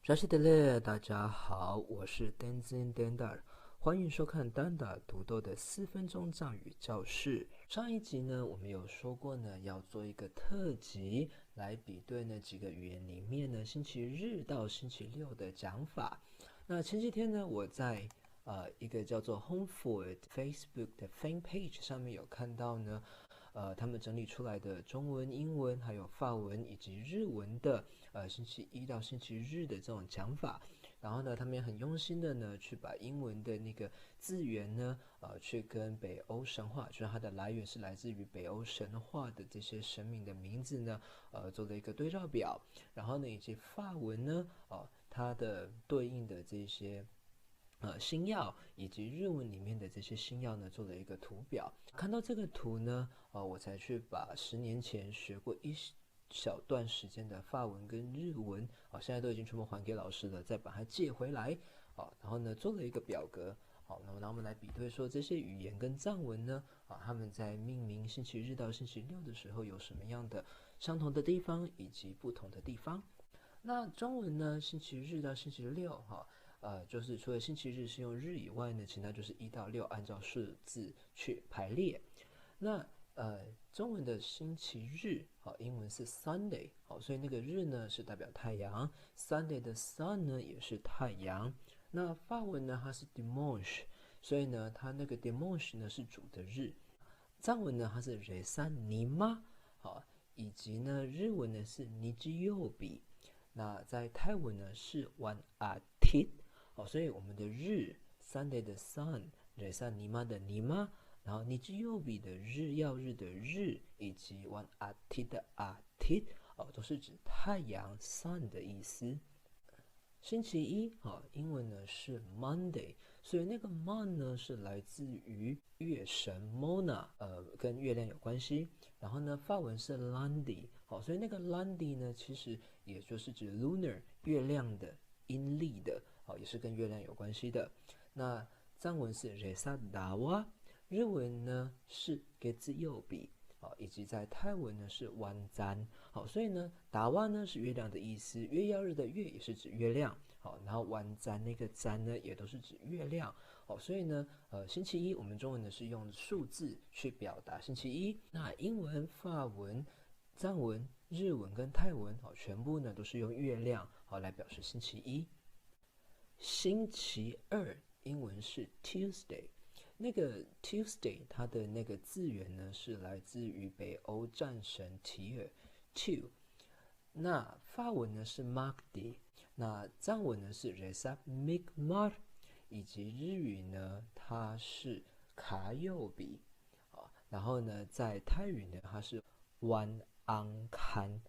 扎西德勒，大家好，我是丹津丹达尔，欢迎收看丹达尔读豆的4分钟藏语教室。上一集呢，我们有说过呢，要做一个特辑来比对呢几个语言里面呢星期日到星期六的讲法。那前几天呢，我在一个叫做 HomeFood Facebook 的 Fan Page 上面有看到呢，他们整理出来的中文、英文、还有法文以及日文的星期一到星期日的这种讲法。然后呢，他们也很用心的呢，去把英文的那个字源呢，去跟北欧神话，就是它的来源是来自于北欧神话的这些神明的名字呢，做了一个对照表。然后呢，以及法文呢，它的对应的这些星耀以及日文里面的这些星耀呢，做了一个图表。看到这个图呢，我才去把10年前学过一小段时间的法文跟日文，现在都已经全部还给老师了，再把它借回来，然后呢做了一个表格。好，那么我们来比对说这些语言跟藏文呢，他们在命名星期日到星期六的时候有什么样的相同的地方以及不同的地方。那中文呢，星期日到星期六，就是除了星期日是用日以外呢，其他就是1到6按照数字去排列。那中文的星期日，英文是 Sunday， 所以那个日呢是代表太阳 ，Sunday 的 sun 呢也是太阳。那法文呢它是 dimanche， 所以呢它那个 dimanche 呢是主的日。藏文呢它是 Resa Nima， 以及呢日文呢是 Nijiobi。那在泰文呢是 Wan Atit， 所以我们的日 Sunday 的 sun，Resa Nima 的 Nima， 然后Nijiobi 的日曜日的日，以及 Wan Atit 的 Atit， 都是指太阳 sun 的意思。星期一，英文呢是 Monday， 所以那个 Mon 呢是来自于月神 Mona， 跟月亮有关系。然后呢，法文是 Lundi， 所以那个 Lundi 呢其实也就是指 lunar 月亮的阴历的，也是跟月亮有关系的。那藏文是 Resa Dawa， 日文呢是 Getsuyobi，以及在泰文呢是湾占，所以呢达瓦呢是月亮的意思，月曜日的月也是指月亮，然后湾占那个占呢也都是指月亮，所以呢星期一我们中文呢是用数字去表达星期一。那英文、法文、藏文、日文跟泰文全部呢都是用月亮来表示星期一。星期二英文是 Tuesday，那个 Tuesday 它的那个字源呢是来自于北欧战神提尔 Two， 那法文呢是 Magdi， 那藏文呢是 Resa Mikmar， 以及日语呢它是卡右比，然后呢在泰语呢它是 Wan Ang Kan，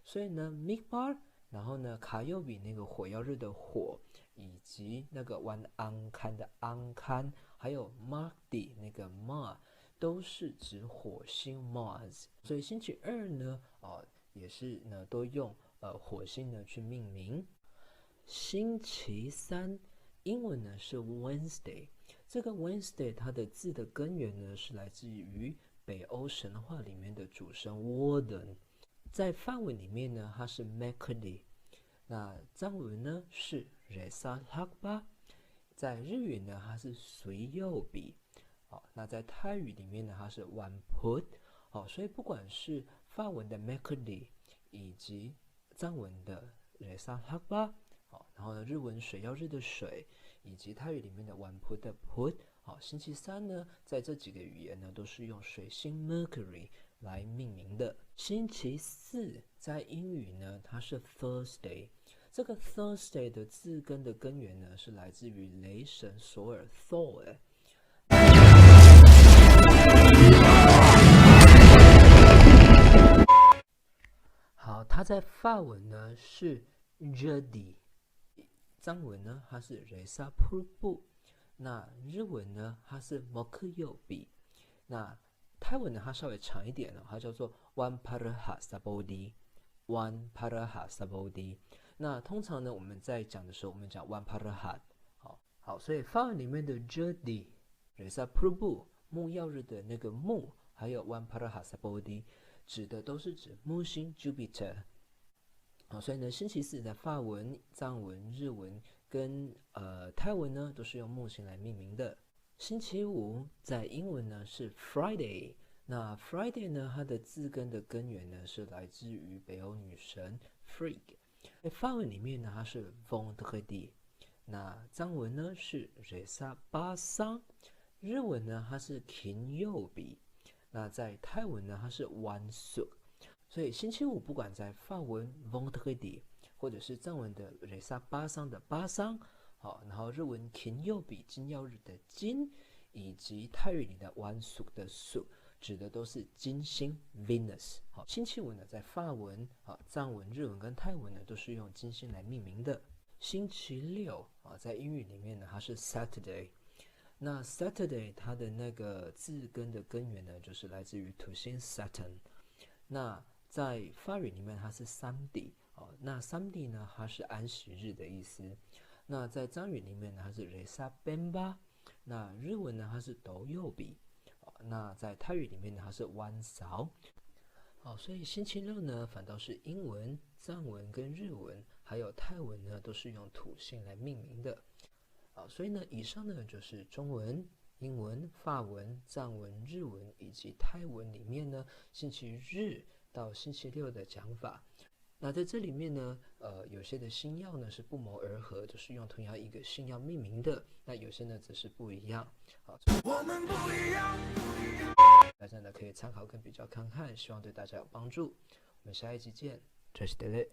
所以呢 Mikmar， 然后呢卡右比那个火曜日的火，以及那个 Wan Ang Kan 的 Ang Kan，还有 Magdi 那个 Mar 都是指火星 Mars， 所以星期二呢，也是呢都用火星呢去命名。星期三英文呢是 Wednesday， 这个 Wednesday 它的字的根源呢是来自于北欧神话里面的主神 Woden， 在法文里面呢它是 Mercury， 那藏文呢是 Resa Hakba，在日语呢它是随右比，那在泰语里面呢它是 Wan Put， 所以不管是法文的 Mercury 以及藏文的 Resa Hakba， 然后呢日文水曜日的水，以及泰语里面的 Wan Put 的 Put， 星期三呢在这几个语言呢都是用水星 Mercury 来命名的。星期四在英语呢它是 Thursday，这个 Thursday 的字根的根源呢是来自于雷神索尔 Thor。 好，它在法文呢是 Jeudi， 藏文呢它是 Resa Purbu， 那日文呢它是 Mokyobi， 那泰文呢它稍微长一点，它叫做 Wan Paraha Sabodi， Wan Paraha Sabodi。那通常呢，我们在讲的时候，我们讲 Wan Parahat， 好，所以法文里面的 Jeudi、Resa Purbu 木曜日的那个木，还有 Wan Parahat Sabodi， 指的都是指木星 Jupiter。所以呢，星期四在法文、藏文、日文跟泰文呢都是用木星来命名的。星期五在英文呢是 Friday， 那 Friday 呢它的字根的根源呢是来自于北欧女神 Frigg， 在法文里面呢它是 Vendredi， 那藏文呢是 Resa Basang， 日文呢它是 Kinyobi， 那在泰文呢它是 Wansuk。所以星期五不管在法文 Vendredi， 或者是藏文的 Resa Basang 的巴桑，然后日文 Kinyobi 金曜日的金，以及泰语里的 Wansuk 的 Suk， 指的都是金星 Venus。星期五呢在法文、藏文、日文跟泰文呢都是用金星来命名的。星期六在英语里面呢它是 Saturday， 那 Saturday 它的那个字根的根源呢就是来自于土星 Saturn， 那在法语里面它是 Samedi， 那 Samedi 呢它是安息日的意思。那在藏语里面呢它是 Resa Bemba， 那日文呢它是 Doyobi， 那在泰语里面呢它是 Wansao。所以星期六呢反倒是英文、藏文跟日文还有泰文呢都是用土星来命名的。所以呢以上呢就是中文、英文、法文、藏文、日文以及泰文里面呢星期日到星期六的讲法。那在这里面呢有些的星曜呢是不谋而合，就是用同样一个星曜命名的，那有些呢则是不一样。我们不一样，大家呢可以参考跟比较看看，希望对大家有帮助。我们下一集见，这是 Daily。